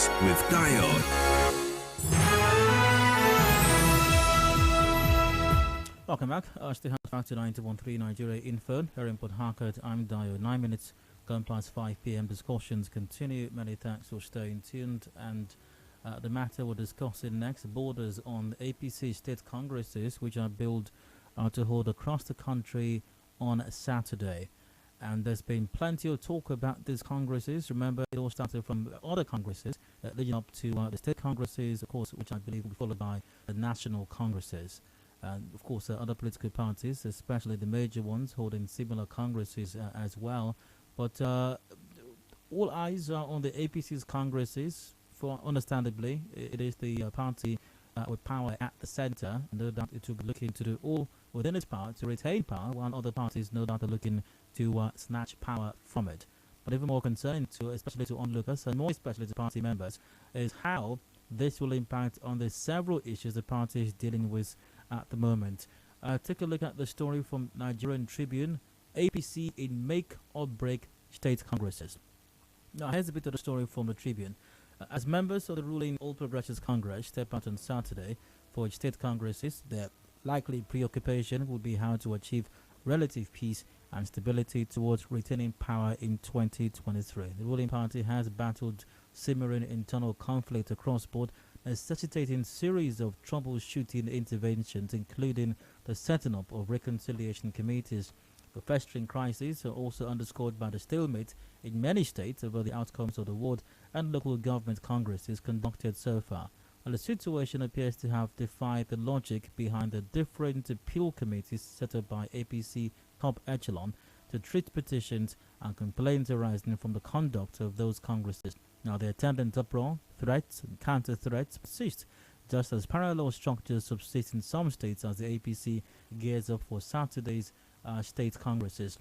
News with Dio. Welcome back. Still back to 91.3 Nigeria Info. Here in Port Harcourt, I'm Dio. 9 minutes gone past 5 p.m. Discussions continue. Many thanks for staying tuned. And the matter we're discussing next borders on APC state congresses, which are billed to hold across the country on Saturday. And there's been plenty of talk about these congresses. Remember, it all started from other congresses leading up to the state congresses, of course, which I believe will be followed by the national congresses. And of course, other political parties, especially the major ones, holding similar congresses as well. But all eyes are on the APC's congresses. For understandably, it is the party with power at the center. No doubt it will be looking to do all within its power to retain power, while other parties, no doubt, are looking to snatch power from it. But even more concerning, especially to onlookers and more especially to party members, is how this will impact on the several issues the party is dealing with at the moment. Take a look at the story from Nigerian Tribune. APC in make or break state congresses. Now here's a bit of the story from the Tribune. As members of the ruling All Progressives Congress step out on Saturday for state congresses, their likely preoccupation will be how to achieve relative peace and stability towards retaining power in 2023. The ruling party has battled simmering internal conflict across board, necessitating series of troubleshooting interventions, including the setting up of reconciliation committees. The festering crises are also underscored by the stalemate in many states over the outcomes of the ward and local government congresses conducted so far. And the situation appears to have defied the logic behind the different appeal committees set up by APC top echelon to treat petitions and complaints arising from the conduct of those congresses. Now, the attendant uproar, threats, and counter-threats persist, just as parallel structures subsist in some states as the APC gears up for Saturday's state congresses.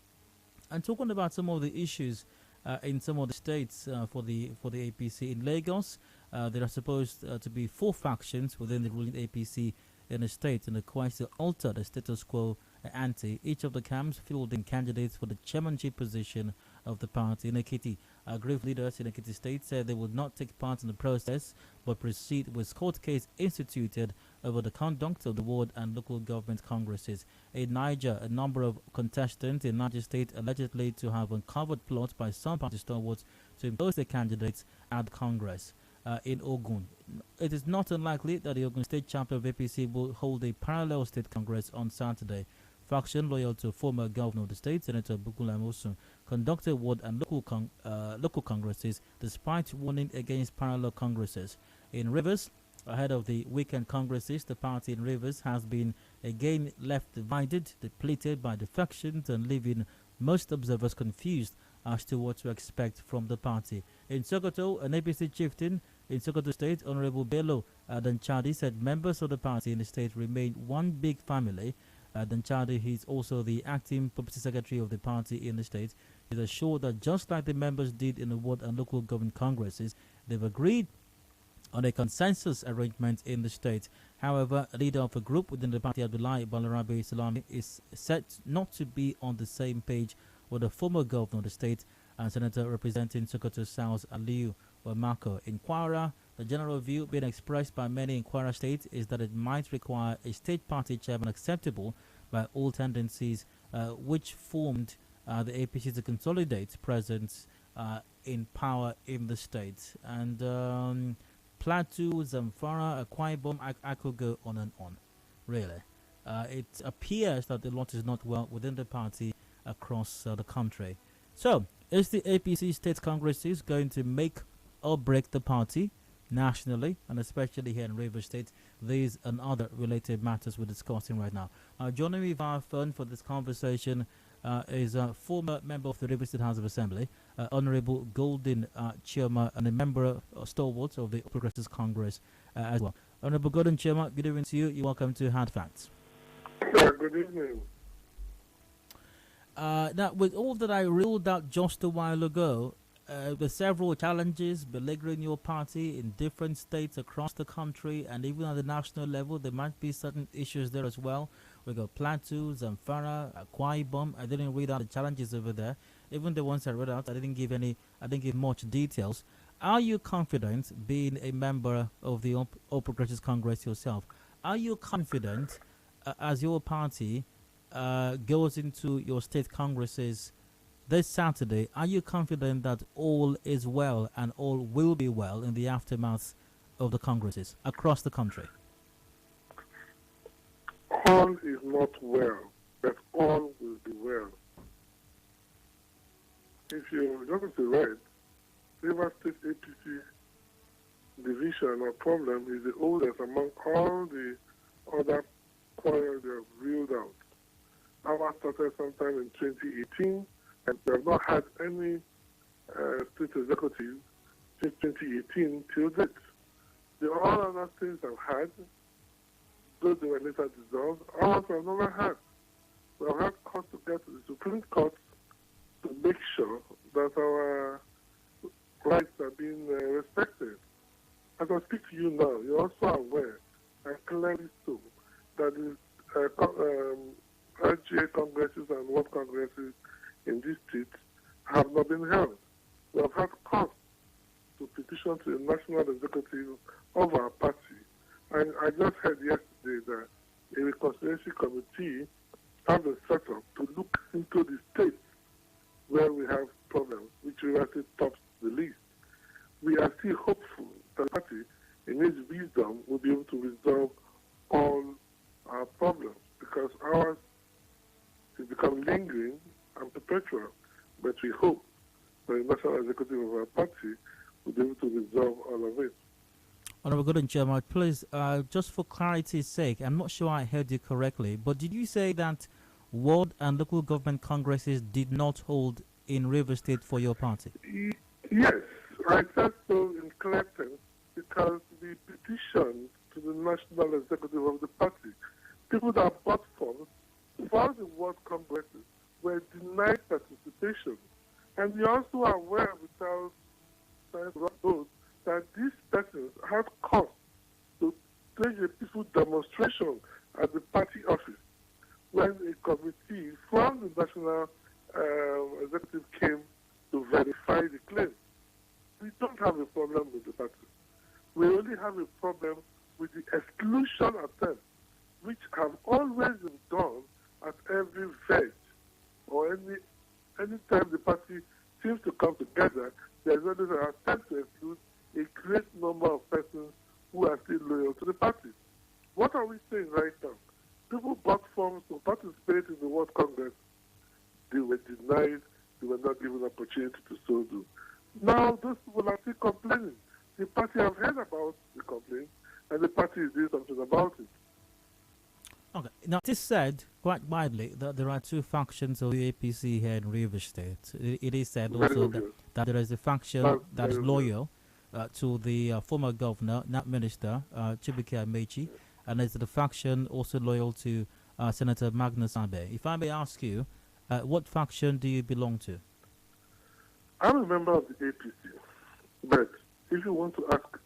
And talking about some of the issues in some of the states for the APC in Lagos, there are supposed to be 4 factions within the ruling APC in the state in the quest to alter the status quo ante. Each of the camps fielding candidates for the chairmanship position of the party. In Ekiti, grave leaders in Ekiti State said they would not take part in the process but proceed with court case instituted over the conduct of the ward and local government congresses. In Niger, a number of contestants in Niger State allegedly to have uncovered plots by some party stalwarts to impose their candidates at Congress. In Ogun, it is not unlikely that the Ogun State chapter of APC will hold a parallel state congress on Saturday. Faction loyal to former governor of the state, Senator Bukola Amosun, conducted ward and local congresses despite warning against parallel congresses. In Rivers, ahead of the weekend congresses, the party in Rivers has been again left divided, depleted by defections, and leaving most observers confused as to what to expect from the party. In Sokoto, an APC chieftain in Sokoto State, Honorable Bello Danchadi, said members of the party in the state remain one big family. Danchadi, he is also the acting publicity secretary of the party in the state, is assured that just like the members did in the ward and local government congresses, they've agreed on a consensus arrangement in the state. However, a leader of a group within the party, Abdullahi Balarabe Salami, is said not to be on the same page with the former governor of the state and senator representing Sokoto South, Aliyu Wamako. In Kwara, the general view being expressed by many in Kwara State is that it might require a state party chairman acceptable by all tendencies, which formed the APC to consolidate presence in power in the state. And Plateau, Zamfara, Akwa Ibom, I could go on and on, really. It appears that the lot is not well within the party across the country. So, is the APC state congresses going to make or break the party nationally, and especially here in Rivers State? These and other related matters we're discussing right now. Joining me via phone for this conversation is a former member of the Rivers State House of Assembly, Honorable Golden Chioma, and a member stalwart of the Progressives Congress as well. Honorable Golden Chioma, good evening to you. You're welcome to Hard Facts. Good evening. Now, with all that I ruled out just a while ago, there's several challenges beleaguering your party in different states across the country, and even at the national level, there might be certain issues there as well. We got Plateau, Zamfara, Akwa Ibom. I didn't read out the challenges over there. Even the ones I read out, I didn't give much details. Are you confident, being a member of the All Progressives Congress yourself, are you confident as your party goes into your state congresses this Saturday? Are you confident that all is well and all will be well in the aftermath of the congresses across the country? All is not well, but all will be well. If you look to read, River State APC division or problem is the oldest among all the other quarrels they have reeled out. Ours started sometime in 2018, and we have not had any state executive since 2018 till date. The all other states have had, though they were later dissolved, ours have never had. We have had courts to get to the Supreme Court to make sure that our rights are being respected. As I speak to you now, you're also aware, and clearly so, that the RGA congresses and world congresses in this state have not been held. We have had calls to petition to the national executive of our party. And I just heard yesterday that a reconciliation committee has been set up to look into the states where we have problems, which really tops the list. We are still hopeful that the party, in its wisdom, will be able to resolve all our problems, because ours has become lingering and perpetual. But we hope that the national executive of our party will be able to resolve all of it. Honorable Gordon Chioma, please, just for clarity's sake, I'm not sure I heard you correctly, but did you say that ward and local government congresses did not hold in River State for your party? Yes, I said so in Clinton because we petitioned to the national executive of the party. People that bought forms for the ward congresses were denied participation. And we also are aware without science that these persons had caused to stage a peaceful demonstration at the party office when a committee from the national executive came to verify the claim. We don't have a problem with the party. We only have a problem with the exclusion attempts, which have always been done at every veg or any time the party seems to come together. There's always an attempt to exclude a great number of persons who are still loyal to the party. What are we saying right now? People bought forms to participate in the World Congress. They were denied. They were not given an opportunity to so do. Now, those people are still complaining. The party have heard about the complaint, and the party is doing something about it. Okay. Now, it is said quite widely that there are two factions of the APC here in River State. It is said also that there is a faction that is loyal to the former governor, now minister, Chibuike Amechi, and there's the faction also loyal to Senator Magnus Abe. If I may ask you, what faction do you belong to? I'm a member of the APC, but if you want to ask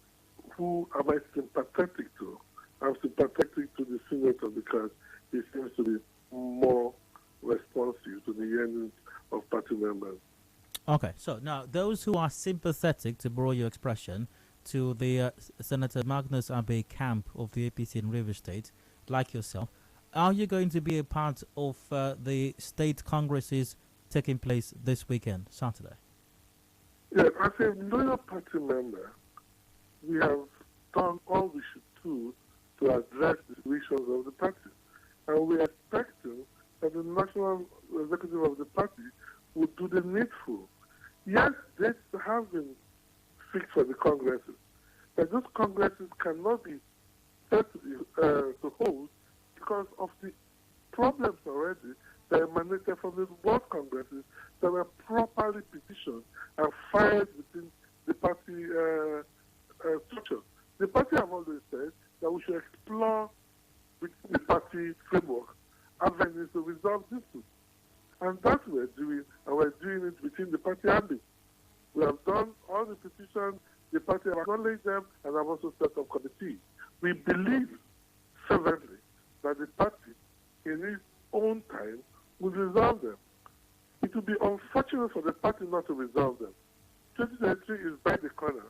who am I sympathetic to, I'm sympathetic to the senator because he seems to be more responsive to the yearnings of party members. Okay, so now those who are sympathetic, to borrow your expression, to the Senator Magnus Abe camp of the APC in River State, like yourself, are you going to be a part of the state congresses taking place this weekend, Saturday? Yes, as a loyal party member, we have done all we should do to address the issues of the party. And we are expecting that the national executive of the party would do the needful. Yes, dates have been fixed for the congresses, but those congresses cannot be set to hold because of the problems already that emanated from the world congresses that were properly petitioned and filed within the party structure. The party have always said that we should explore with the party framework avenues to resolve this issue. And that's what we're doing, and we're doing it within the party ambit. We have done all the petitions, the party have acknowledged them, and have also set up committees. We believe fervently that the party, in its own time, will resolve them. It would be unfortunate for the party not to resolve them. 2023 is by the corner.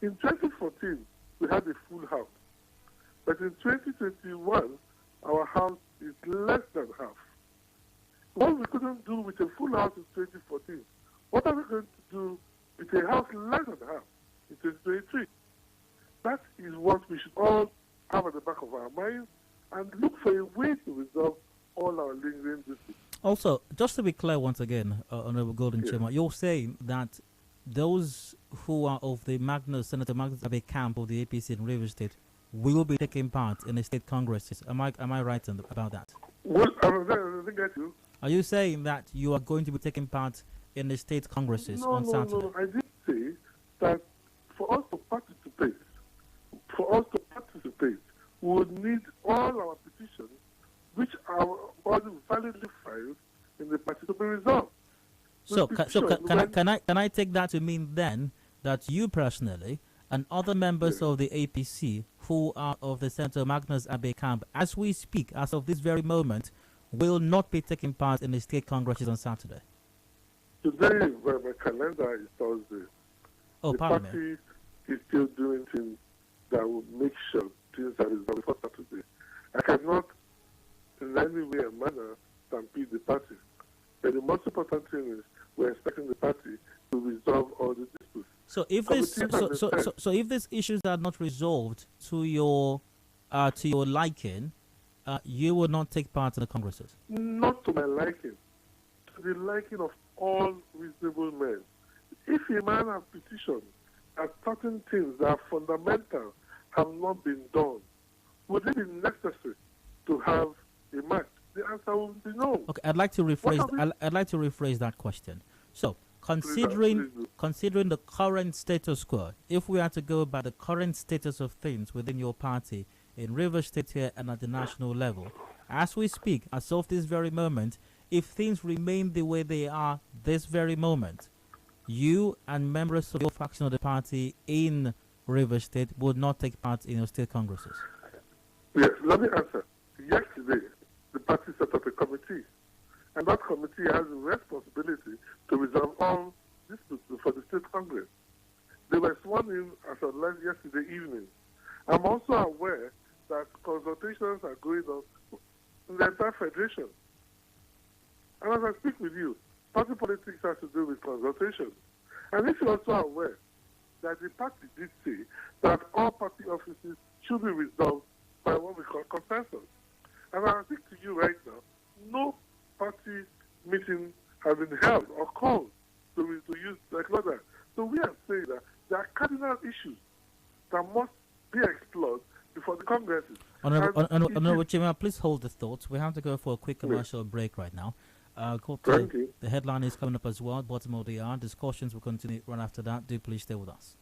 In 2014, we had a full house. But in 2021, our house is less than half. What we couldn't do with a full house in 2014, what are we going to do with a house less than half in 2023? That is what we should all have at the back of our minds and look for a way to resolve all our lingering disputes. Also, just to be clear once again, Honorable Golden Yes. Chioma, you're saying that those who are of the Senator Magnus Abe camp of the APC in Rivers State will be taking part in the state congresses. Am I right about that? Well, I didn't get you. Are you saying that you are going to be taking part in the state congresses on Saturday? No. I did say that for us to participate, we would need all our petitions, which are already validly filed in the party, to be resolved. Can I take that to mean then that you personally and other members Yes. of the APC who are of the Senator Magnus Abe camp, as we speak, as of this very moment, will not be taking part in the state congresses on Saturday? Today, where my calendar is Thursday, Oh, the pardon me. party is still doing things that will make sure things are resolved before Saturday. I cannot, in any way or manner, stampede the party. But the most important thing is we're expecting the party to resolve all the disputes. So if these issues are not resolved to your liking, you will not take part in the congresses. Not to my liking, to the liking of all reasonable men. If a man has petitioned that certain things that are fundamental have not been done, would it be necessary to have a match? The answer will be no. Okay, I'd like to rephrase that question. So, considering the current status quo, if we are to go by the current status of things within your party in Rivers State here and at the national level, as we speak, as of this very moment, if things remain the way they are this very moment, you and members of your faction of the party in Rivers State would not take part in your state congresses. Yes, let me answer. Yesterday, the party set up a committee, and that committee has a responsibility to resolve all disputes before the state congress. They were sworn in as of yesterday evening. I'm also aware that consultations are going on in the entire federation. And as I speak with you, party politics has to do with consultations. And if you're also aware that the party did say that all party offices should be resolved by what we call consensus. And I speak to you right now, no party meeting has been held or called to use like that. So we are saying that there are cardinal issues that must be explored before the congresses. Honorable Chioma, please hold the thoughts. We have to go for a quick commercial break right now. The headline is coming up as well, bottom of the hour. Discussions will continue right after that. Do please stay with us.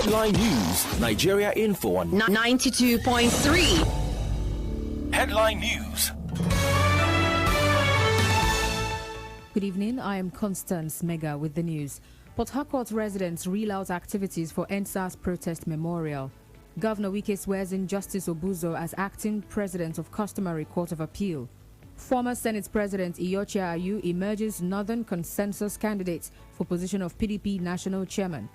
Headline News, Nigeria Info on 92.3. Headline News. Good evening, I am Constance Mega with the news. Port Harcourt residents reel out activities for NSAS protest memorial. Governor Wike swears in Justice Obuzo as acting president of Customary Court of Appeal. Former Senate President Iyorchia Ayu emerges Northern Consensus candidate for position of PDP National Chairman.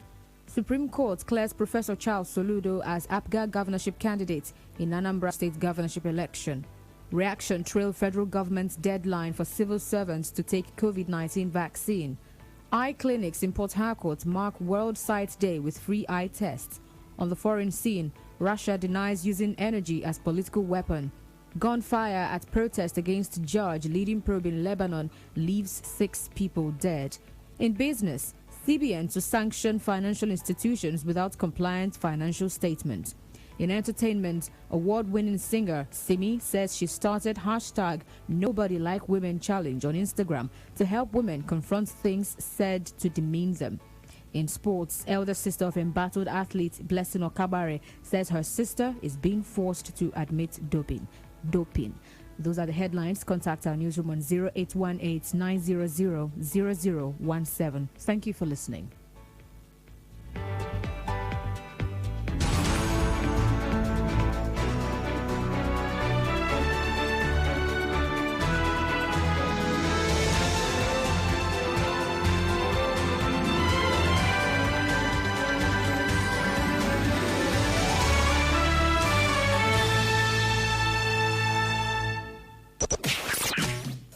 Supreme Court clears Professor Charles Soludo as APGA governorship candidate in Anambra State governorship election. Reaction trail federal government's deadline for civil servants to take COVID-19 vaccine. Eye clinics in Port Harcourt mark World Sight Day with free eye tests. On the foreign scene, Russia denies using energy as political weapon. Gunfire at protest against judge leading probe in Lebanon leaves 6 people dead. In business, CBN to sanction financial institutions without compliant financial statement. In entertainment, award-winning singer Simi says she started hashtag Nobody Like Women Challenge on Instagram to help women confront things said to demean them. In sports, elder sister of embattled athlete Blessing Okabare says her sister is being forced to admit doping. Those are the headlines. Contact our newsroom on 0818-900-0017. Thank you for listening.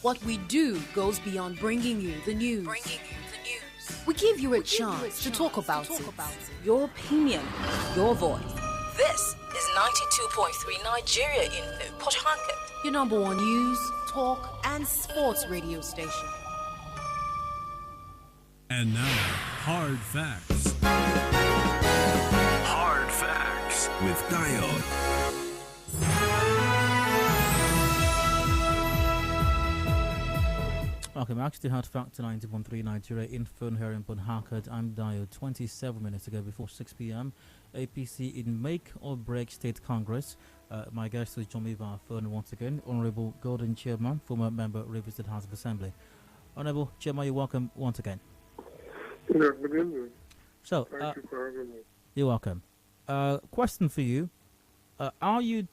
What we do goes beyond bringing you the news. We give you a chance to talk about it. Your opinion, your voice. This is 92.3 Nigeria Info, Port Harcourt. Your number one news, talk, and sports radio station. And now, Hard Facts. Hard Facts with Dio. Welcome back to Hard Fact 90.3 Nigeria Info here in Port Harcourt. I'm Dio. 27 minutes ago before 6 p.m. APC in make or break state congress. My guest is Chioma via phone once again. Honorable Golden Chairman, former member of Rivers State House of Assembly. Honorable Chioma, you're welcome once again. Yeah, good evening. So, Thank you for having me. You're welcome. Question for you. Are you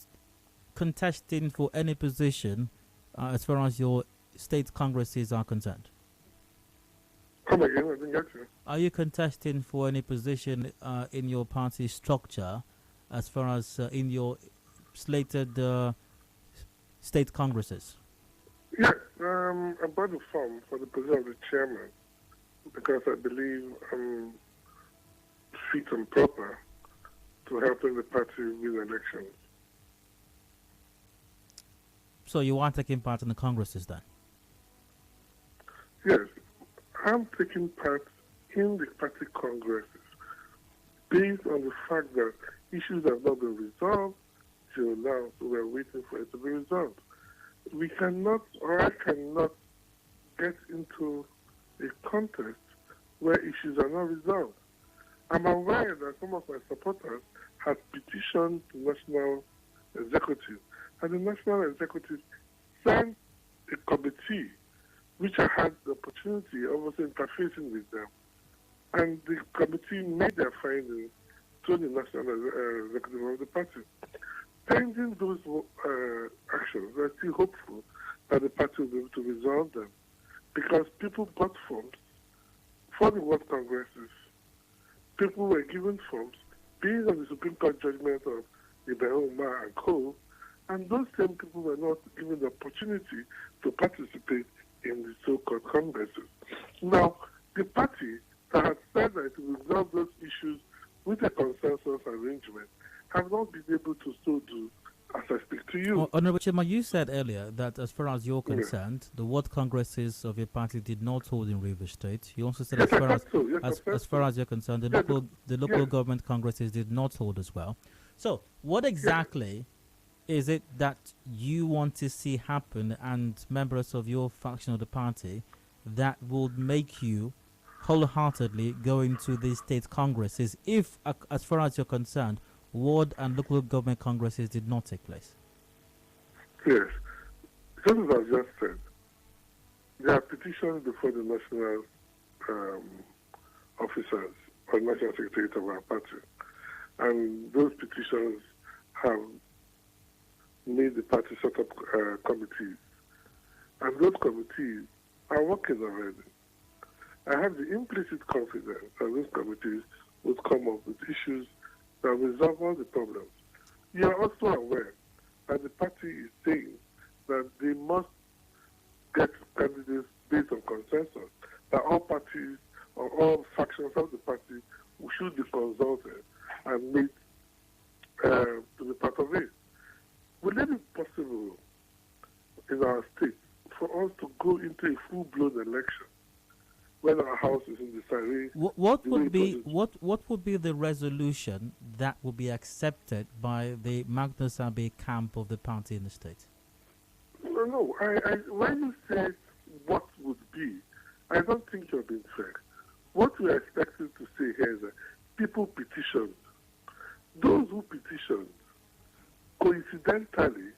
contesting for any position as far as your state congresses are concerned? Come again, I didn't get you. Are you contesting for any position in your party structure as far as in your slated state congresses? Yes, I bought the form for the position of the chairman because I believe I'm fit and proper to helping the party win elections. So you are taking part in the congresses then? Yes, I'm taking part in the party congresses based on the fact that issues have not been resolved till now, so we're waiting for it to be resolved. We cannot, or I cannot, get into a contest where issues are not resolved. I'm aware that some of my supporters have petitioned the National Executive, and the National Executive sent a committee which I had the opportunity of also interfacing with them. And the committee made their findings to the National Executive of the party. Pending those actions, we're still hopeful that the party will be able to resolve them. Because people got forms for the World Congresses. People were given forms based on the Supreme Court judgment of Ibrahim Umar and co. And those same people were not given the opportunity to participate in the so-called congresses. Now, the party that had said that it will resolve those issues with a consensus arrangement have not been able to so do as I speak to you. Honorable Chioma, you said earlier that as far as you're concerned, the World Congresses of your party did not hold in Rivers State. You also said Yes, as far as you're concerned, the local government congresses did not hold as well. So, what exactly is it that you want to see happen, and members of your faction of the party, that would make you wholeheartedly go into these state congresses if, as far as you're concerned, ward and local government congresses did not take place? Yes. Just as I just said, there are petitions before the national officers or national secretariat of our party. And those petitions have made the party set up committees. And those committees are working already. I have the implicit confidence that those committees would come up with issues that resolve all the problems. You are also aware that the party is saying that they must get candidates based on consensus, that all parties or all factions of the party should be consulted and made to be part of it. Will it be possible in our state for us to go into a full-blown election when our house is in disarray? What would be the resolution that would be accepted by the Magnus Abe camp of the party in the state? No. When you say what would be, I don't think you're being fair. What we're expecting to say here is that people petitioned. Those who petitioned, coincidentally,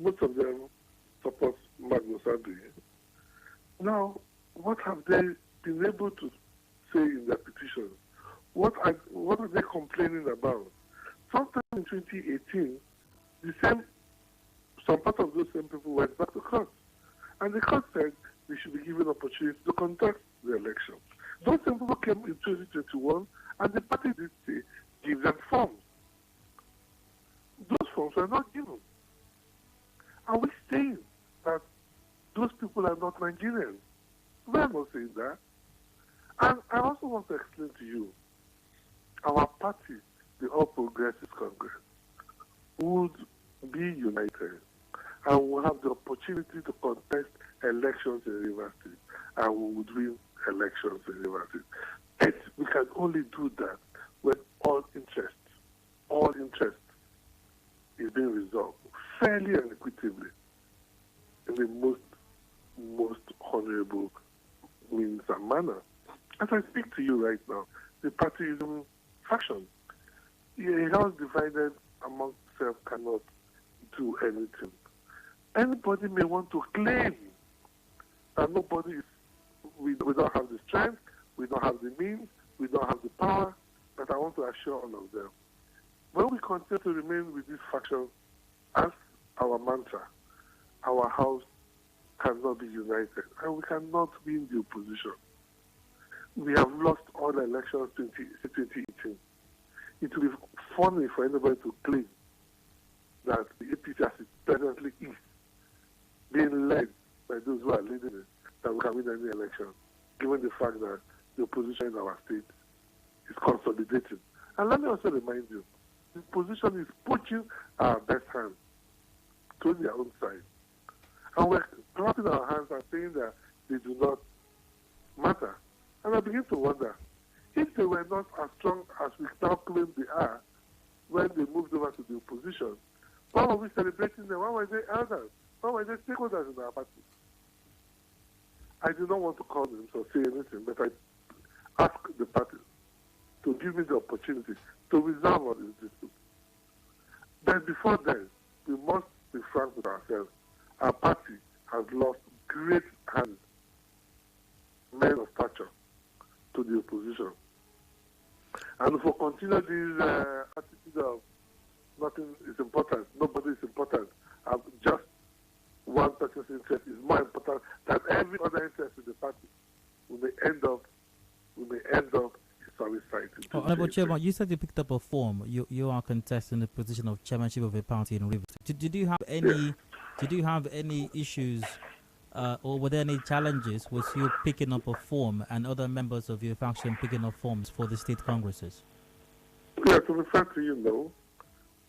most of them support Magnus Abe. Now, what have they been able to say in their petitions? What are they complaining about? Sometime in 2018, some part of those same people went back to court. And the court said they should be given opportunity to conduct the election. Those same people came in 2021, and the party did say, give them forms. Those forms were not given. Are we saying that those people are not Nigerians? We are not saying that. And I also want to explain to you, our party, the All Progressives Congress, would be united and will have the opportunity to contest elections in Rivers State, and we would win elections in Rivers State. But we can only do that when all interest is being resolved fairly and equitably in the most honorable means and manner. As I speak to you right now, the party is in faction. A house divided amongst itself cannot do anything. Anybody may want to claim that we don't have the strength, we don't have the means, we don't have the power, but I want to assure all of them. When we continue to remain with this faction as our mantra, our house cannot be united, and we cannot win the opposition. We have lost all the elections in 2018. It will be funny for anybody to claim that the APC as it presently is, being led by those who are leading it, that we can win any election, given the fact that the opposition in our state is consolidating. And let me also remind you, the opposition is pushing our best hand to their own side. And we're clapping our hands and saying that they do not matter. And I begin to wonder, if they were not as strong as we now claim they are, when they moved over to the opposition, why were we celebrating them? Why were they elders? Why were they stakeholders in our party? I do not want to call them or say anything, but I ask the party to give me the opportunity to resolve all these disputes. But before then, we must be frank with ourselves. Our party has lost great hands, men of stature, to the opposition. And if we continue this attitude of nothing is important, nobody is important, just one person's interest is more important than every other interest in the party, we may end up sorry side. Honorable Chairman, you said you picked up a form. You are contesting the position of chairmanship of a party in Rivers. Did you have any? Yes. Did you have any issues, or were there any challenges with you picking up a form and other members of your faction picking up forms for the state congresses? Yeah, to be fair to you, no.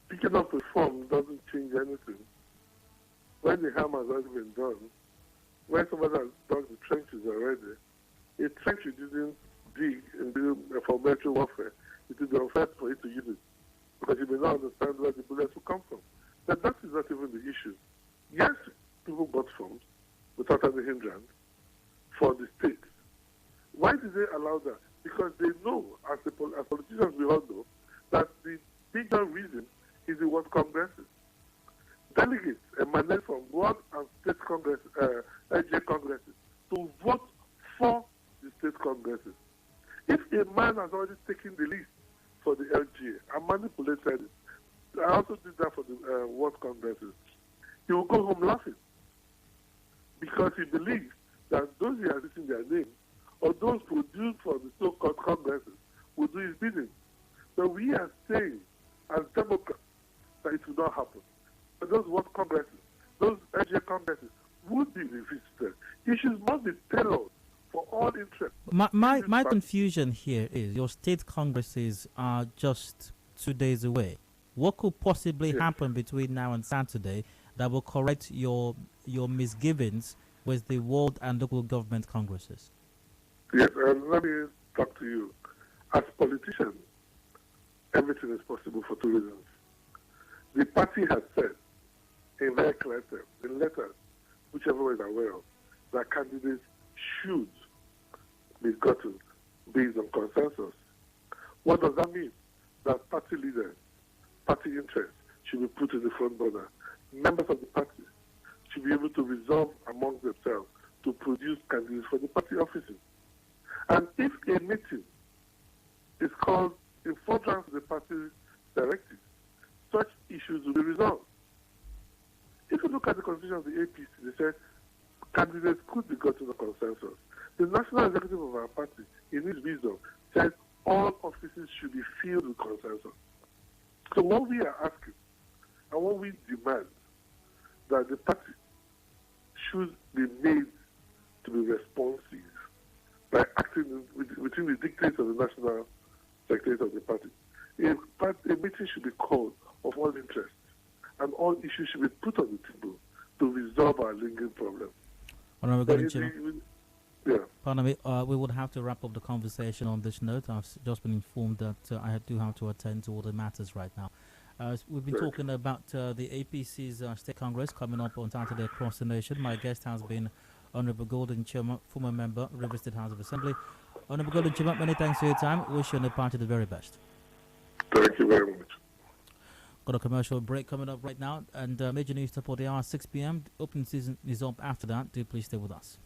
Picking up a form doesn't change anything. When the harm has already been done, when somebody has dug the trenches already, a trench you didn't dig for military warfare, it will be unfair for you to use it, because you may not understand where the bullets will come from. But that is not even the issue. Yes, people bought forms without any hindrance for the state. Why did they allow that? Because they know, as politicians, we all know, that the bigger reason is the World Congresses. Delegates emanate from world and state congresses, LGA congresses, to vote for the state congresses. If a man has already taken the list for the LGA and manipulated it, I also did that for the world congresses, he will go home laughing because he believes that those he has written their names or those produced for the so-called congresses will do his bidding. So we are saying, as Democrats, that it will not happen. But those world congresses, those LGA congresses would be revisited. Issues must be tailored for all interests. My confusion here is your state congresses are just 2 days away. What could possibly happen between now and Saturday that will correct your misgivings with the world and local government congresses? Yes, let me talk to you. As politicians, everything is possible for two reasons. The party has said in very clear terms, in letters, which everyone is aware of, that candidates should be gotten based on consensus. What does that mean? That party leaders, party interests should be put in the front burner. Members of the party should be able to resolve among themselves to produce candidates for the party offices. And if a meeting is called in furtherance of the party's directive, such issues will be resolved. If you look at the constitution of the APC, they said candidates could be gotten a consensus. The national executive of our party, in his wisdom, said all offices should be filled with consensus. So what we are asking and what we demand that the party should be made to be responsive by acting within the dictates of the national secretary of the party. A meeting should be called of all interests, and all issues should be put on the table to resolve our lingering problem. Pardon me, we would have to wrap up the conversation on this note. I've just been informed that I do have to attend to other matters right now. We've been talking about the APC's State Congress coming up on Saturday across the nation. My guest has been Honorable Golden Chioma, former member, River State House of Assembly. Honorable Golden Chioma, many thanks for your time. Wish you and the party the very best. Thank you very much. Got a commercial break coming up right now, and major news top of the hour, 6 p.m. The opening season is up after that. Do please stay with us.